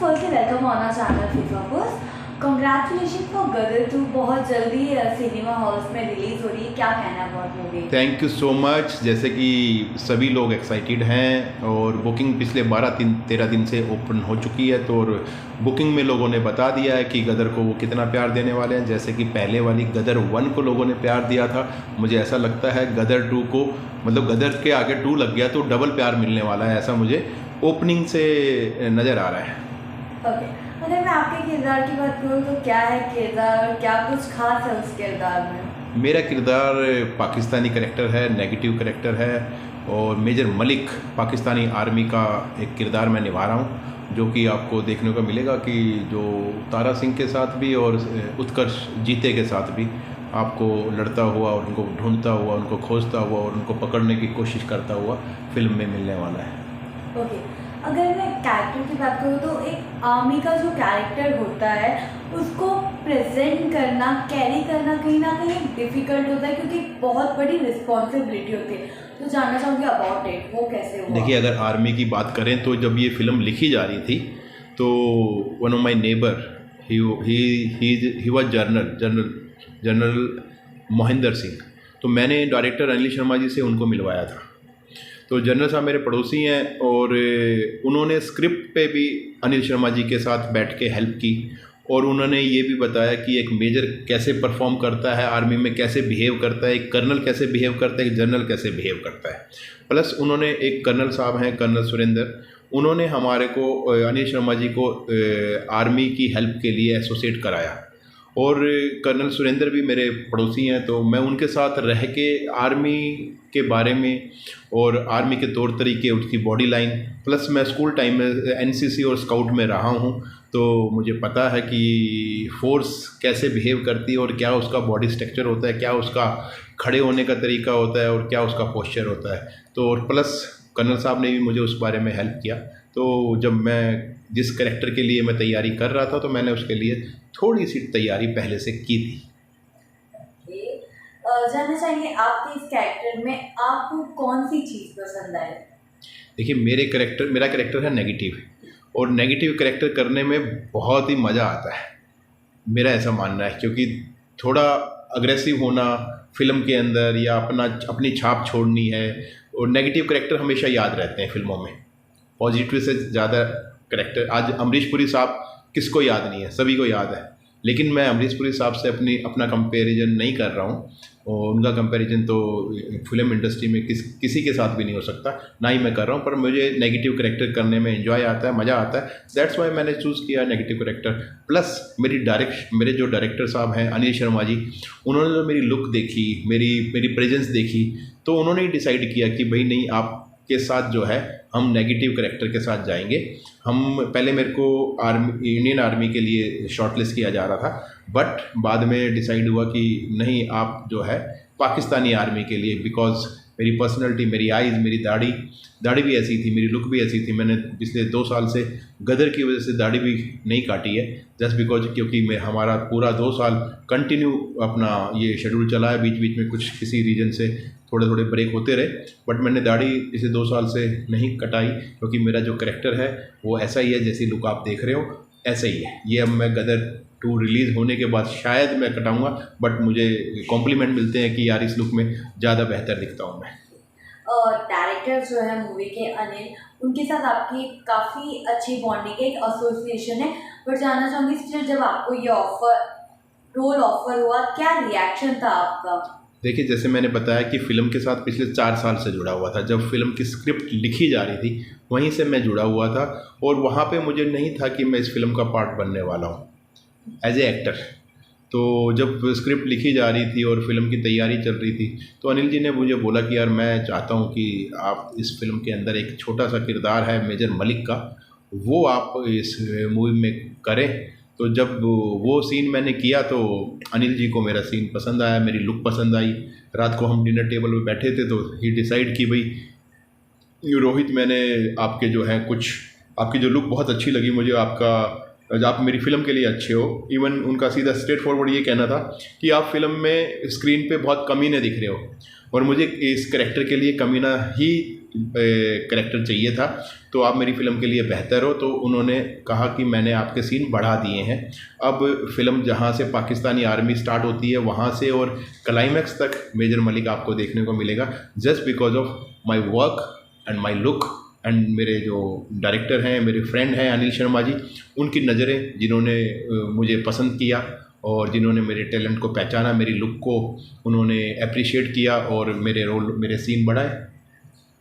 firstly, welcome on our channel FIFA Post. Congratulations for गदर 2 बहुत जल्दी cinema halls में release हो रही है, क्या कहना है बहुत movie? Thank you so much. जैसे कि सभी लोग एक्साइटेड हैं और बुकिंग पिछले 12-13 दिन से ओपन हो चुकी है, तो और बुकिंग में लोगों ने बता दिया है कि गदर को वो कितना प्यार देने वाले हैं। जैसे कि पहले वाली गदर 1 को लोगों ने प्यार दिया था, मुझे ऐसा लगता है गदर 2 को, मतलब गदर के आगे 2 लग गया तो डबल प्यार मिलने वाला है, ऐसा मुझे ओपनिंग से नज़र आ रहा है। ओके, अगर मैं आपके किरदार की बात करूँ तो क्या है किरदार, क्या कुछ खास है उस किरदार में? मेरा किरदार पाकिस्तानी करैक्टर है, नेगेटिव करैक्टर है, और मेजर मलिक पाकिस्तानी आर्मी का एक किरदार मैं निभा रहा हूँ, जो कि आपको देखने को मिलेगा कि जो तारा सिंह के साथ भी और उत्कर्ष जीते के साथ भी आपको लड़ता हुआ और उनको ढूंढता हुआ, उनको खोजता हुआ और उनको पकड़ने की कोशिश करता हुआ फिल्म में मिलने वाला है। ओके, अगर मैं कैरेक्टर की बात करूँ तो एक आर्मी का जो कैरेक्टर होता है उसको प्रेजेंट करना, कैरी करना कहीं ना कहीं डिफ़िकल्ट होता है, क्योंकि बहुत बड़ी रिस्पॉन्सिबिलिटी होती है। तो जानना चाहूँगी अबाउट इट, वो कैसे हुआ? देखिए, अगर आर्मी की बात करें तो जब ये फिल्म लिखी जा रही थी तो one of my neighbour he was general Mohinder Singh, तो मैंने डायरेक्टर अनिल शर्मा जी से उनको मिलवाया था। तो जनरल साहब मेरे पड़ोसी हैं और उन्होंने स्क्रिप्ट पे भी अनिल शर्मा जी के साथ बैठ के हेल्प की, और उन्होंने ये भी बताया कि एक मेजर कैसे परफॉर्म करता है, आर्मी में कैसे बिहेव करता है, एक कर्नल कैसे बिहेव करता है, एक जनरल कैसे बिहेव करता है। प्लस उन्होंने एक कर्नल साहब हैं, कर्नल सुरेंद्र, उन्होंने हमारे को अनिल शर्मा जी को आर्मी की हेल्प के लिए एसोसिएट कराया, और कर्नल सुरेंद्र भी मेरे पड़ोसी हैं, तो मैं उनके साथ रह के आर्मी के बारे में और आर्मी के तौर तरीके, उसकी बॉडी लाइन, प्लस मैं स्कूल टाइम में एनसीसी और स्काउट में रहा हूं, तो मुझे पता है कि फोर्स कैसे बिहेव करती है और क्या उसका बॉडी स्ट्रक्चर होता है, क्या उसका खड़े होने का तरीका होता है और क्या उसका पोस्चर होता है। तो और प्लस कर्नल साहब ने भी मुझे उस बारे में हेल्प किया। तो जब मैं जिस कैरेक्टर के लिए मैं तैयारी कर रहा था तो मैंने उसके लिए थोड़ी सी तैयारी पहले से की थी। जानना चाहेंगे आपके इस कैरेक्टर में आपको कौन सी चीज़ पसंद आई? देखिए, मेरा कैरेक्टर है नेगेटिव, और नेगेटिव कैरेक्टर करने में बहुत ही मज़ा आता है, मेरा ऐसा मानना है, क्योंकि थोड़ा अग्रेसिव होना फिल्म के अंदर या अपनी छाप छोड़नी है, और नेगेटिव कैरेक्टर हमेशा याद रहते हैं फिल्मों में, पॉजिटिव से ज़्यादा कैरेक्टर। आज अमरीश पुरी साहब किसको याद नहीं है, सभी को याद है, लेकिन मैं अमरीश पुरी साहब से अपना कंपैरिजन नहीं कर रहा हूँ, और उनका कंपैरिजन तो फिल्म इंडस्ट्री में किसी के साथ भी नहीं हो सकता, ना ही मैं कर रहा हूँ, पर मुझे नेगेटिव कैरेक्टर करने में एंजॉय आता है, मज़ा आता है। दैट्स वाई मैंने चूज़ किया नेगेटिव कैरेक्टर। प्लस मेरे जो डायरेक्टर साहब हैं अनिल शर्मा जी, उन्होंने जो मेरी लुक देखी, मेरी प्रेजेंस देखी, तो उन्होंने ही डिसाइड किया कि भाई नहीं, आपके साथ जो है हम नेगेटिव कैरेक्टर के साथ जाएंगे। हम पहले मेरे को इंडियन आर्मी के लिए शॉर्टलिस्ट किया जा रहा था, बट बाद में डिसाइड हुआ कि नहीं, आप जो है पाकिस्तानी आर्मी के लिए, बिकॉज मेरी पर्सनैलिटी, मेरी आइज़, मेरी दाढ़ी भी ऐसी थी, मेरी लुक भी ऐसी थी। मैंने पिछले 2 साल से गदर की वजह से दाढ़ी भी नहीं काटी है, जस्ट बिकॉज, क्योंकि हमारा पूरा 2 साल कंटिन्यू अपना ये शेड्यूल चला है, बीच बीच में किसी रीजन से थोड़े ब्रेक होते रहे, बट मैंने दाढ़ी पिछले 2 साल से नहीं कटाई, क्योंकि मेरा जो करैक्टर है वो ऐसा ही है, जैसी लुक आप देख रहे हो ऐसा ही है। ये अब मैं गदर 2 रिलीज़ होने के बाद शायद मैं कटाऊंगा, बट मुझे कॉम्प्लीमेंट मिलते हैं कि यार इस लुक में ज़्यादा बेहतर दिखता हूँ मैं। डायरेक्टर जो है मूवी के अनिल, उनके साथ आपकी काफ़ी अच्छी बॉन्डिंग है, एक एसोसिएशन है, बट जानना चाहूँगी स्टिल जब आपको ये रोल ऑफर हुआ, क्या रिएक्शन था आपका? देखिए, जैसे मैंने बताया कि फ़िल्म के साथ पिछले 4 साल से जुड़ा हुआ था। जब फिल्म की स्क्रिप्ट लिखी जा रही थी वहीं से मैं जुड़ा हुआ था, और वहाँ पे मुझे नहीं था कि मैं इस फिल्म का पार्ट बनने वाला हूँ एज ए एक्टर। तो जब स्क्रिप्ट लिखी जा रही थी और फिल्म की तैयारी चल रही थी, तो अनिल जी ने मुझे बोला कि यार मैं चाहता हूँ कि आप इस फिल्म के अंदर एक छोटा सा किरदार है मेजर मलिक का, वो आप इस मूवी में करें। तो जब वो सीन मैंने किया तो अनिल जी को मेरा सीन पसंद आया, मेरी लुक पसंद आई। रात को हम डिनर टेबल पे बैठे थे तो ही डिसाइड कि भाई रोहित, मैंने आपके जो है कुछ, आपकी जो लुक बहुत अच्छी लगी मुझे, आप मेरी फ़िल्म के लिए अच्छे हो। इवन उनका सीधा स्ट्रेट फॉरवर्ड ये कहना था कि आप फिल्म में स्क्रीन पे बहुत कमीने दिख रहे हो, और मुझे इस कैरेक्टर के लिए कमीना ही करेक्टर चाहिए था, तो आप मेरी फ़िल्म के लिए बेहतर हो। तो उन्होंने कहा कि मैंने आपके सीन बढ़ा दिए हैं। अब फ़िल्म जहाँ से पाकिस्तानी आर्मी स्टार्ट होती है वहाँ से और क्लाइमैक्स तक मेजर मलिक आपको देखने को मिलेगा, just because of my work and my look. And मेरे जो डायरेक्टर हैं, मेरे फ्रेंड हैं अनिल शर्मा जी, उनकी नज़रें जिन्होंने मुझे पसंद किया और जिन्होंने मेरे टैलेंट को पहचाना, मेरी लुक को उन्होंने अप्रिशिएट किया और मेरे सीन बढ़ाए।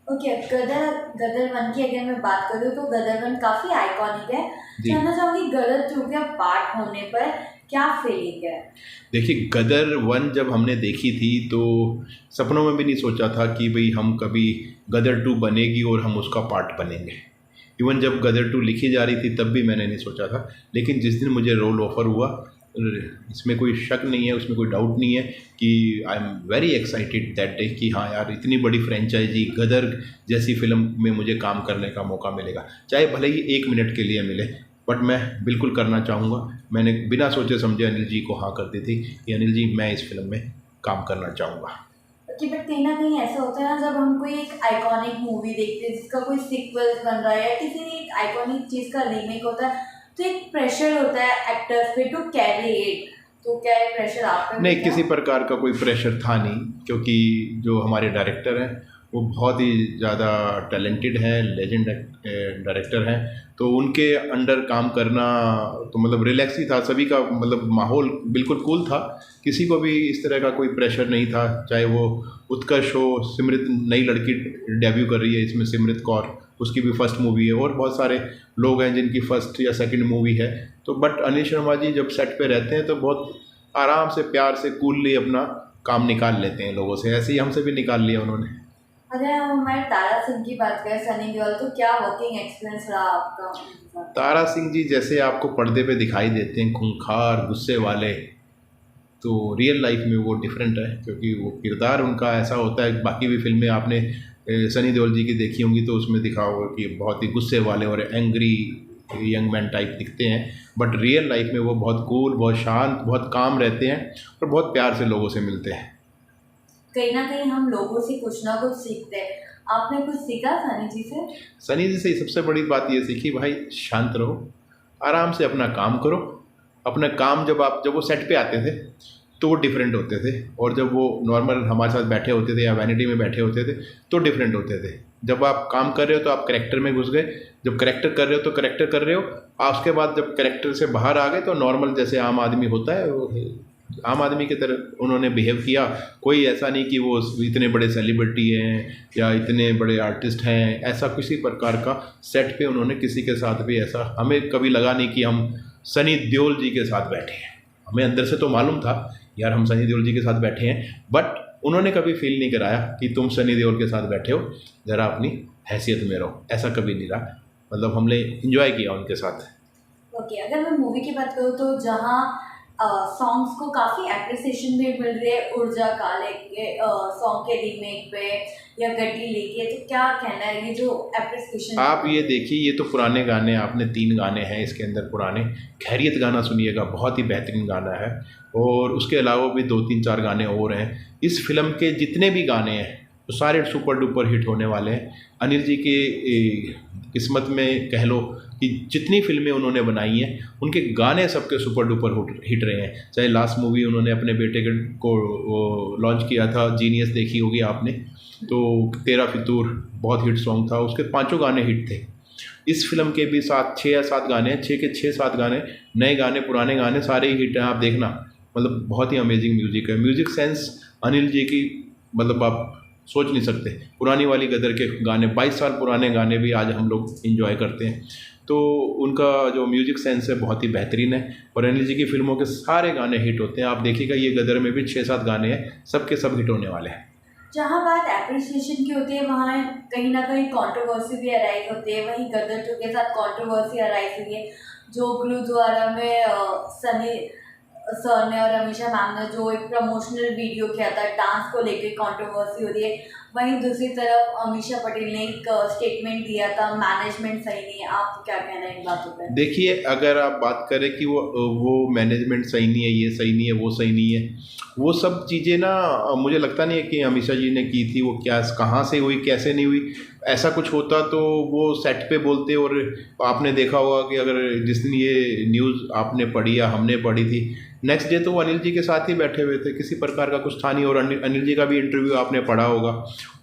ओके, गदर 1 की अगर मैं बात करूँ तो गदर 1 काफ़ी आइकॉनिक है। जी। जानना चाहूँगी गदर 2 का पार्ट होने पर क्या फीलिंग है? देखिए, गदर 1 जब हमने देखी थी तो सपनों में भी नहीं सोचा था कि भाई हम कभी गदर 2 बनेगी और हम उसका पार्ट बनेंगे। इवन जब गदर 2 लिखी जा रही थी तब भी मैंने नहीं सोचा था, लेकिन जिस दिन मुझे रोल ऑफ़र हुआ, इसमें कोई शक नहीं है, उसमें कोई डाउट नहीं है कि I am very excited that day कि हाँ यार, इतनी बड़ी फ्रेंचाइजी गदर जैसी फ़िल्म में मुझे काम करने का मौका मिलेगा, चाहे भले ही 1 मिनट के लिए मिले, बट मैं बिल्कुल करना चाहूँगा। मैंने बिना सोचे समझे अनिल जी को हाँ कर दी थी कि अनिल जी, मैं इस फिल्म में काम करना चाहूँगा। कि बट कहीं ना कहीं ऐसा होता है ना, जब हम कोई एक आइकॉनिक मूवी देखते हैं जिसका कोई सीक्वल बन रहा है या किसी एक आइकॉनिक चीज़ का रीमेक होता है, तो एक प्रेशर होता है एक्टर्स पे टू कैरी इट। तो क्या ये प्रेशर आप पे नहीं, होता है? किसी प्रकार का कोई प्रेशर था नहीं, क्योंकि जो हमारे डायरेक्टर हैं वो बहुत ही ज़्यादा टैलेंटेड हैं, लेजेंड डायरेक्टर हैं, तो उनके अंडर काम करना तो मतलब रिलैक्स ही था। सभी का मतलब माहौल बिल्कुल कूल था, किसी को भी इस तरह का कोई प्रेशर नहीं था। चाहे वो उत्कर्ष हो, सिमरत नई लड़की डेब्यू कर रही है इसमें, सिमरत कौर, उसकी भी फर्स्ट मूवी है, और बहुत सारे लोग हैं जिनकी फर्स्ट या सेकंड मूवी है। तो बट अनिल शर्मा जी जब सेट पे रहते हैं तो बहुत आराम से, प्यार से, कूलली अपना काम निकाल लेते हैं लोगों से। ऐसे ही हमसे भी निकाल लिया उन्होंने। अगर हम हमारे तारा सिंह की बात करें, सनी देओल, तो क्या वर्किंग एक्सपीरियंस रहा आपका उनके साथ? तारा सिंह जी जैसे आपको पर्दे पे दिखाई देते हैं, खूंखार, गुस्से वाले, तो रियल लाइफ में वो डिफरेंट है, क्योंकि वो किरदार उनका ऐसा होता है। बाकी भी फिल्में आपने सनी देओल जी की देखी होंगी तो उसमें दिखा होगा कि बहुत ही गुस्से वाले और एंग्री यंग मैन टाइप दिखते हैं, बट रियल लाइफ में वो बहुत कूल, बहुत शांत, बहुत काम रहते हैं और बहुत प्यार से लोगों से मिलते हैं। कहीं ना कहीं हम लोगों से कुछ ना कुछ सीखते हैं। आपने कुछ सीखा सनी जी से? सनी जी से सबसे बड़ी बात ये सीखी, भाई शांत रहो, आराम से अपना काम करो। अपना काम जब वो सेट पे आते थे तो वो डिफरेंट होते थे, और जब वो नॉर्मल हमारे साथ बैठे होते थे या वैनिटी में बैठे होते थे तो डिफरेंट होते थे। जब आप काम कर रहे हो तो आप करेक्टर में घुस गए, जब करेक्टर कर रहे हो तो करेक्टर कर रहे हो, आप उसके बाद जब करेक्टर से बाहर आ गए तो नॉर्मल जैसे आम आदमी होता है, वो आम आदमी की तरह उन्होंने बिहेव किया। कोई ऐसा नहीं कि वो इतने बड़े सेलिब्रिटी हैं या इतने बड़े आर्टिस्ट हैं, ऐसा किसी प्रकार का सेट पे उन्होंने किसी के साथ भी ऐसा, हमें कभी लगा नहीं कि हम सनी देओल जी के साथ बैठे हैं। हमें अंदर से तो मालूम था यार हम सनी देओल जी के साथ बैठे हैं, बट उन्होंने कभी फील नहीं कराया कि तुम सनी देओल के साथ बैठे हो, ज़रा अपनी हैसियत में रहो, ऐसा कभी नहीं रहा। मतलब हमने इंजॉय किया उनके साथ। ओके, अगर मैं मूवी की बात करूँ तो जहाँ सॉन्ग्स को काफ़ी एप्रिसिएशन भी मिल रही है, ऊर्जा काले के सॉन्ग के रीमेक पे या गड्डी लेके, तो क्या कहना है ये जो एप्रिसिएशन? आप ये देखिए, ये तो पुराने गाने, आपने 3 गाने हैं इसके अंदर पुराने। खैरियत गाना सुनिएगा, बहुत ही बेहतरीन गाना है, और उसके अलावा भी 2-3-4 गाने और हैं। इस फिल्म के जितने भी गाने हैं तो सारे सुपर डुपर हिट होने वाले हैं। अनिल जी की किस्मत में कह लो कि जितनी फिल्में उन्होंने बनाई हैं उनके गाने सबके सुपर डुपर हिट रहे हैं। चाहे लास्ट मूवी उन्होंने अपने बेटे को लॉन्च किया था, जीनियस, देखी होगी आपने, तो तेरा फितूर बहुत हिट सॉन्ग था, उसके 5 गाने हिट थे। इस फिल्म के भी 6 या 7 गाने हैं, 6 के 6-7 गाने, नए गाने पुराने गाने सारे ही हिट हैं। आप देखना, मतलब बहुत ही अमेजिंग म्यूज़िक है। म्यूज़िक सेंस अनिल जी की मतलब आप सोच नहीं सकते। पुरानी वाली गदर के गाने, 22 साल पुराने गाने भी आज हम लोग इंजॉय करते हैं, तो उनका जो म्यूज़िक सेंस है बहुत ही बेहतरीन है, और अनिल जी की फिल्मों के सारे गाने हिट होते हैं। आप देखिएगा ये गदर में भी 6-7 गाने हैं, सबके सब हिट होने वाले हैं। जहाँ बात एप्रिसिएशन की होती है वहाँ कहीं ना कहीं कंट्रोवर्सी भी अराइज होती है। वहीं गदर 2 के साथ कंट्रोवर्सी अराइज हुई है, जो गुरुद्वारा में सनी सर ने और अमीषा मैम ने जो एक प्रमोशनल वीडियो किया था, डांस को लेकर कंट्रोवर्सी हो रही है। वहीं दूसरी तरफ अमीषा पटेल ने एक स्टेटमेंट दिया था, मैनेजमेंट सही नहीं है। आप क्या कहना है इन बातों पर? देखिए, अगर आप बात करें कि वो मैनेजमेंट सही नहीं है, ये सही नहीं है, वो सही नहीं है, वो सब चीज़ें ना मुझे लगता नहीं है कि अमीषा जी ने की थी। वो क्या, कहाँ से हुई, कैसे नहीं हुई, ऐसा कुछ होता तो वो सेट पे बोलते। और आपने देखा होगा कि अगर जिस दिन ये न्यूज़ आपने पढ़ी या हमने पढ़ी थी, नेक्स्ट डे तो वो अनिल जी के साथ ही बैठे हुए थे, किसी प्रकार का कुछ था नहीं। और अनिल जी का भी इंटरव्यू आपने पढ़ा होगा,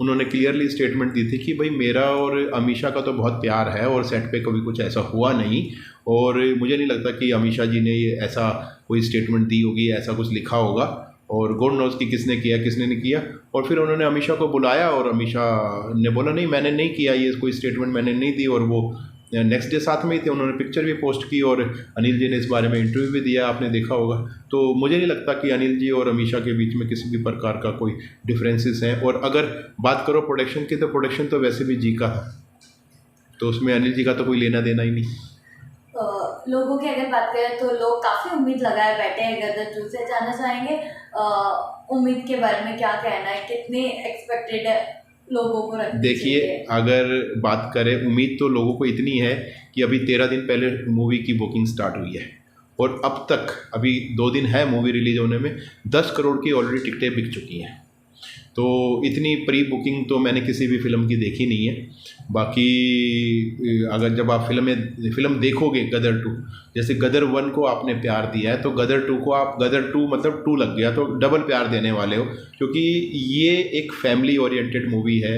उन्होंने क्लियरली स्टेटमेंट दी थी कि भाई मेरा और अमीषा का तो बहुत प्यार है और सेट पे कभी कुछ ऐसा हुआ नहीं। और मुझे नहीं लगता कि अमीषा जी ने ये ऐसा कोई स्टेटमेंट दी होगी, ऐसा कुछ लिखा होगा। और गॉड नोज़ कि किसने किया किसने नहीं किया। और फिर उन्होंने अमीषा को बुलाया और अमीषा ने बोला नहीं मैंने नहीं किया, ये कोई स्टेटमेंट मैंने नहीं दी। और वो नेक्स्ट डे साथ में ही थे, उन्होंने पिक्चर भी पोस्ट की और अनिल जी ने इस बारे में इंटरव्यू भी दिया, आपने देखा होगा। तो मुझे नहीं लगता कि अनिल जी और अमीषा के बीच में किसी भी प्रकार का कोई डिफरेंसेस हैं। और अगर बात करो प्रोडक्शन की, तो प्रोडक्शन तो वैसे भी जी का था, तो उसमें अनिल जी का तो कोई लेना देना ही नहीं। लोगों की अगर बात करें तो लोग काफ़ी उम्मीद लगाए बैठे हैं गदर 2 से। जानना चाहेंगे उम्मीद के बारे में क्या कहना है, कितने एक्सपेक्टेड है लोगों को रखनी देखिए, चाहिए? अगर बात करें उम्मीद तो लोगों को इतनी है कि अभी 13 दिन पहले मूवी की बुकिंग स्टार्ट हुई है और अब तक अभी 2 दिन है मूवी रिलीज होने में, 10 करोड़ की ऑलरेडी टिकटें बिक चुकी हैं। तो इतनी प्री बुकिंग तो मैंने किसी भी फिल्म की देखी नहीं है। बाकी अगर जब आप फिल्म देखोगे गदर 2, जैसे गदर 1 को आपने प्यार दिया है तो गदर 2 को आप, गदर 2 मतलब 2 लग गया तो डबल प्यार देने वाले हो, क्योंकि ये एक फैमिली ओरिएंटेड मूवी है।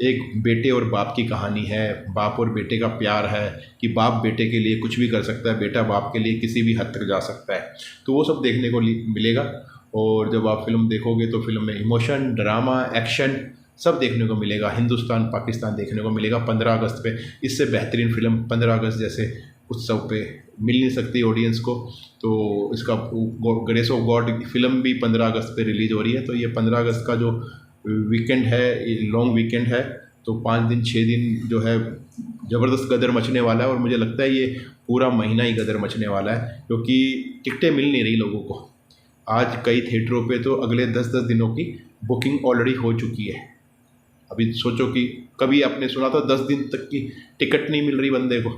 एक बेटे और बाप की कहानी है, बाप और बेटे का प्यार है कि बाप बेटे के लिए कुछ भी कर सकता है, बेटा बाप के लिए किसी भी हद तक जा सकता है। तो वो सब देखने को मिलेगा। और जब आप फिल्म देखोगे तो फिल्म में इमोशन, ड्रामा, एक्शन सब देखने को मिलेगा। हिंदुस्तान पाकिस्तान देखने को मिलेगा 15 अगस्त पे। इससे बेहतरीन फिल्म 15 अगस्त जैसे उत्सव पे मिल नहीं सकती ऑडियंस को। तो इसका ग्रेस ऑफ गॉड फिल्म भी 15 अगस्त पे रिलीज़ हो रही है। तो ये 15 अगस्त का जो वीकेंड है, लॉन्ग वीकेंड है, तो 5 दिन 6 दिन जो है ज़बरदस्त गदर मचने वाला है। और मुझे लगता है ये पूरा महीना ही गदर मचने वाला है, क्योंकि टिकटें मिल नहीं रही लोगों को। आज कई थिएटरों पे तो अगले 10-10 दिनों की बुकिंग ऑलरेडी हो चुकी है। अभी सोचो कि कभी आपने सुना था 10 दिन तक की टिकट नहीं मिल रही बंदे को।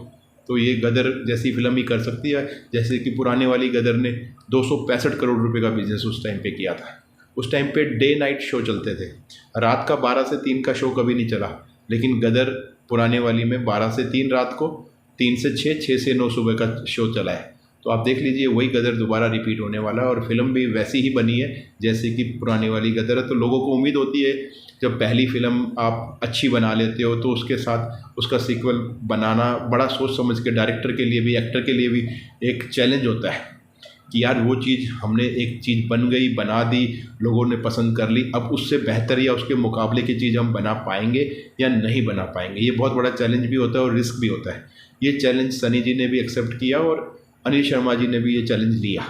तो ये गदर जैसी फिल्म ही कर सकती है, जैसे कि पुराने वाली गदर ने 265 करोड़ रुपए का बिजनेस उस टाइम पे किया था। उस टाइम पे डे नाइट शो चलते थे, रात का 12 से 3 का शो कभी नहीं चला। लेकिन गदर पुराने वाली में 12 से 3 रात को, 3 से 6, 6 से 9 सुबह का शो चला है। तो आप देख लीजिए वही गदर दोबारा रिपीट होने वाला है। और फिल्म भी वैसी ही बनी है जैसे कि पुरानी वाली गदर है। तो लोगों को उम्मीद होती है जब पहली फिल्म आप अच्छी बना लेते हो तो उसके साथ उसका सीक्वल बनाना बड़ा सोच समझ के, डायरेक्टर के लिए भी, एक्टर के लिए भी एक चैलेंज होता है कि यार वो चीज़ हमने एक चीज़ बन गई, बना दी, लोगों ने पसंद कर ली, अब उससे बेहतर या उसके मुकाबले की चीज़ हम बना पाएंगे या नहीं बना पाएंगे। ये बहुत बड़ा चैलेंज भी होता है और रिस्क भी होता है। ये चैलेंज सनी जी ने भी एक्सेप्ट किया और अनिल शर्मा जी ने भी ये चैलेंज लिया।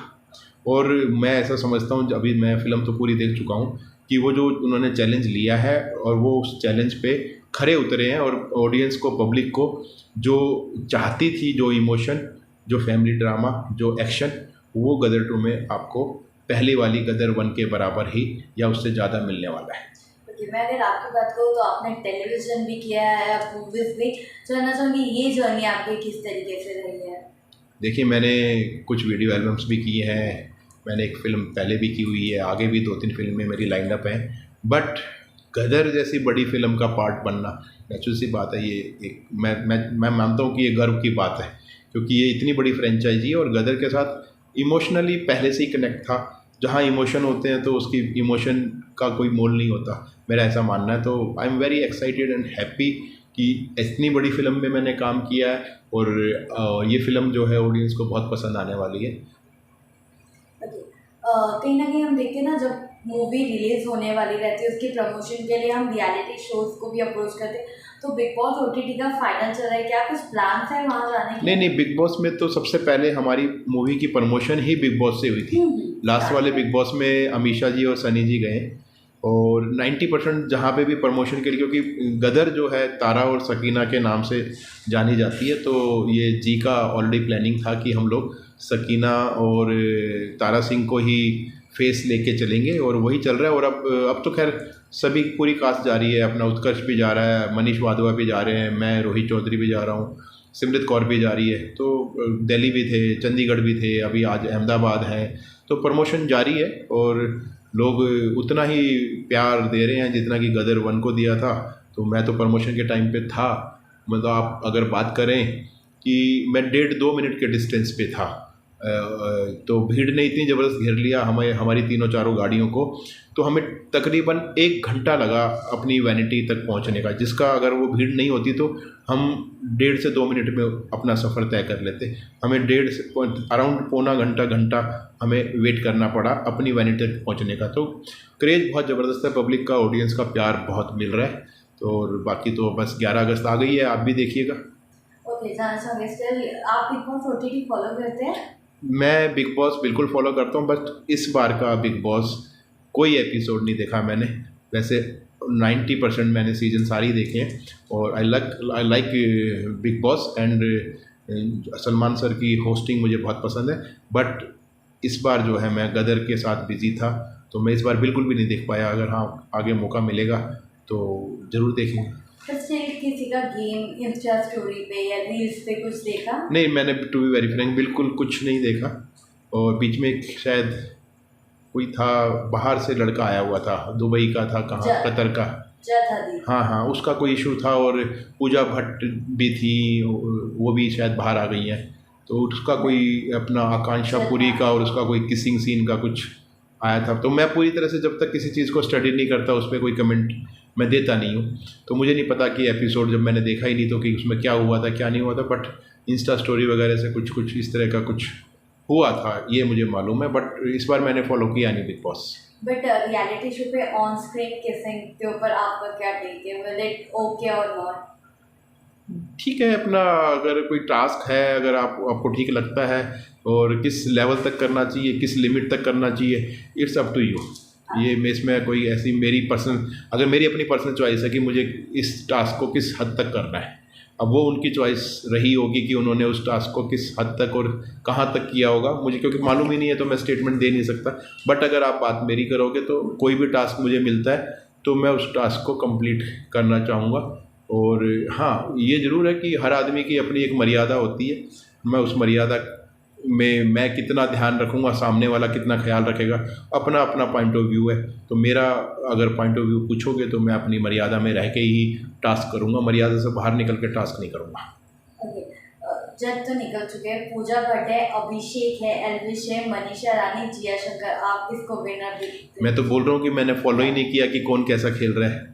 और मैं ऐसा समझता हूँ, अभी मैं फ़िल्म तो पूरी देख चुका हूँ, कि वो जो उन्होंने चैलेंज लिया है और वो उस चैलेंज पे खरे उतरे हैं। और ऑडियंस को, पब्लिक को जो चाहती थी, जो इमोशन, जो फैमिली ड्रामा, जो एक्शन, वो गदर 2 में आपको पहली वाली गदर 1 के बराबर ही या उससे ज़्यादा मिलने वाला है। मैं अगर आपकी बात करूँ तो आपने टेलीविज़न भी किया है, मूवीज़ भी। जानना चाहूँगी ये जर्नी आपकी किस तरीके से रही है? देखिए, मैंने कुछ वीडियो एल्बम्स भी किए हैं, मैंने एक फ़िल्म पहले भी की हुई है, आगे भी 2-3 फिल्में मेरी लाइन अप हैं। बट गदर जैसी बड़ी फ़िल्म का पार्ट बनना नेचुरल सी बात है। ये एक मैं मानता हूँ कि ये गर्व की बात है, क्योंकि ये इतनी बड़ी फ्रेंचाइजी है और गदर के साथ इमोशनली पहले से ही कनेक्ट था। जहाँ इमोशन होते हैं तो उसकी इमोशन का कोई मोल नहीं होता, मेरा ऐसा मानना है। तो I am very excited and happy कि इतनी बड़ी फिल्म में मैंने काम किया है और ये फिल्म जो है ऑडियंस को बहुत पसंद आने वाली है। कहीं ना कहीं हम देखते हैं ना, जब मूवी रिलीज होने वाली रहती है उसके प्रमोशन के लिए हम रियलिटी शोज को भी अप्रोच करते हैं। तो बिग बॉस OTT का फाइनल चल रहा है, क्या कुछ प्लान्स है वहाँ जाने के? नहीं, बिग बॉस में तो सबसे पहले हमारी मूवी की प्रमोशन ही बिग बॉस से हुई थी। लास्ट वाले बिग बॉस में अमीषा जी और सनी जी गए और 90% जहाँ पे भी प्रमोशन के लिए, क्योंकि गदर जो है तारा और सकीना के नाम से जानी जाती है, तो ये जी का ऑलरेडी प्लानिंग था कि हम लोग सकीना और तारा सिंह को ही फेस लेके चलेंगे और वही चल रहा है। और अब तो खैर सभी पूरी कास्ट जा रही है, अपना उत्कर्ष भी जा रहा है, मनीष वाधवा भी जा रहे हैं, मैं रोहित चौधरी भी जा रहा हूँ, सिमरत कौर भी जा रही है, तो दिल्ली भी थे, चंडीगढ़ भी थे, अभी आज अहमदाबाद है। तो प्रमोशन जारी है और लोग उतना ही प्यार दे रहे हैं जितना कि गदर 1 को दिया था। तो मैं तो प्रमोशन के टाइम पे था, मतलब आप अगर बात करें कि मैं 1.5-2 मिनट के डिस्टेंस पे था। तो भीड़ ने इतनी ज़बरदस्त घेर लिया हमें, हमारी तीनों चारों गाड़ियों को, तो हमें तकरीबन 1 घंटा लगा अपनी वैनिटी तक पहुंचने का, जिसका अगर वो भीड़ नहीं होती तो हम 1.5 से 2 मिनट में अपना सफ़र तय कर लेते। हमें अराउंड पौना घंटा हमें वेट करना पड़ा अपनी वैनिटी तक पहुंचने का। तो क्रेज़ बहुत ज़बरदस्त है, पब्लिक का, ऑडियंस का प्यार बहुत मिल रहा है। तो और बाकी तो बस 11 अगस्त आ गई है, आप भी देखिएगा। ओके, जानना चाहूँगी स्टिल आप बिग बॉस OTT फॉलो करते हैं? मैं बिग बॉस बिल्कुल फॉलो करता हूँ, बट इस बार का बिग बॉस कोई एपिसोड नहीं देखा मैंने। वैसे 90% मैंने सीजन सारी देखे हैं और I like big boss and Salman sir की होस्टिंग मुझे बहुत पसंद है। बट इस बार जो है मैं गदर के साथ बिजी था, तो मैं इस बार बिल्कुल भी नहीं देख पाया। अगर हाँ आगे मौका मिलेगा तो ज़रूर देखेंगे। स्टिल किसी का गेम इंस्टा स्टोरी पे या रील्स पे कुछ देखा? नहीं, मैंने टू बी वेरी फ्रैंक बिल्कुल कुछ नहीं देखा। और बीच में एक शायद कोई था, बाहर से लड़का आया हुआ था, दुबई का था, कहाँ, कतर का। हाँ, उसका कोई इशू था। और पूजा भट्ट भी थी, वो भी शायद बाहर आ गई हैं। तो उसका कोई अपना आकांक्षा पुरी का और उसका कोई किसिंग सीन का कुछ आया था। तो मैं पूरी तरह से जब तक किसी चीज़ को स्टडी नहीं करता उस पर कोई कमेंट मैं देता नहीं हूँ। तो मुझे नहीं पता कि एपिसोड जब मैंने देखा ही नहीं तो कि उसमें क्या हुआ था क्या नहीं हुआ था। बट इंस्टा स्टोरी वगैरह से कुछ इस तरह का कुछ हुआ था, ये मुझे मालूम है। बट इस बार मैंने फॉलो किया नहीं big boss. But reality show पे ऑन स्क्रीन किसिंग के ऊपर आपका क्या टेक है? विल इट ओके और नॉट? ठीक है, अपना अगर कोई टास्क है, अगर आपको ठीक लगता है और किस लेवल तक करना चाहिए, किस लिमिट तक करना चाहिए, इट्स अप टू यू। ये मैं इसमें कोई ऐसी मेरी अपनी पर्सनल चॉइस है कि मुझे इस टास्क को किस हद तक करना है। अब वो उनकी चॉइस रही होगी कि उन्होंने उस टास्क को किस हद तक और कहाँ तक किया होगा, मुझे क्योंकि मालूम ही नहीं है तो मैं स्टेटमेंट दे नहीं सकता। बट अगर आप बात मेरी करोगे तो कोई भी टास्क मुझे मिलता है तो मैं उस टास्क को कंप्लीट करना चाहूँगा। और हाँ, ये ज़रूर है कि हर आदमी की अपनी एक मर्यादा होती है। मैं उस मर्यादा में मैं कितना ध्यान रखूँगा, सामने वाला कितना ख्याल रखेगा, अपना अपना पॉइंट ऑफ व्यू है। तो मेरा अगर पॉइंट ऑफ व्यू पूछोगे तो मैं अपनी मर्यादा में रह के ही टास्क करूँगा, मर्यादा से बाहर निकल के टास्क नहीं करूँगा। ओके, जज तो निकल चुके हैं, पूजा भट्ट है, अभिषेक है, एल्विश है, मनीषा रानी, जिया शंकर, आप किसको विनर देखते हैं? मैं तो बोल रहा हूँ कि मैंने फॉलो ही नहीं किया कि कौन कैसा खेल रहा है।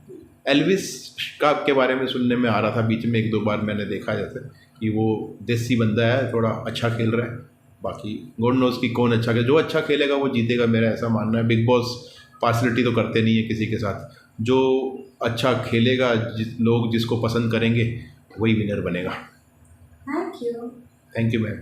एल्विस का के बारे में सुनने में आ रहा था बीच में, 1-2 बार मैंने देखा जैसे कि वो देसी बंदा है, थोड़ा अच्छा खेल रहा है। बाकी गॉड नोज़ कि कौन अच्छा खेले, जो अच्छा खेलेगा वो जीतेगा, मेरा ऐसा मानना है। बिग बॉस पार्शलिटी तो करते नहीं है किसी के साथ। जो अच्छा खेलेगा, लोग जिसको पसंद करेंगे वही विनर बनेगा। Thank you. Thank you ma'am.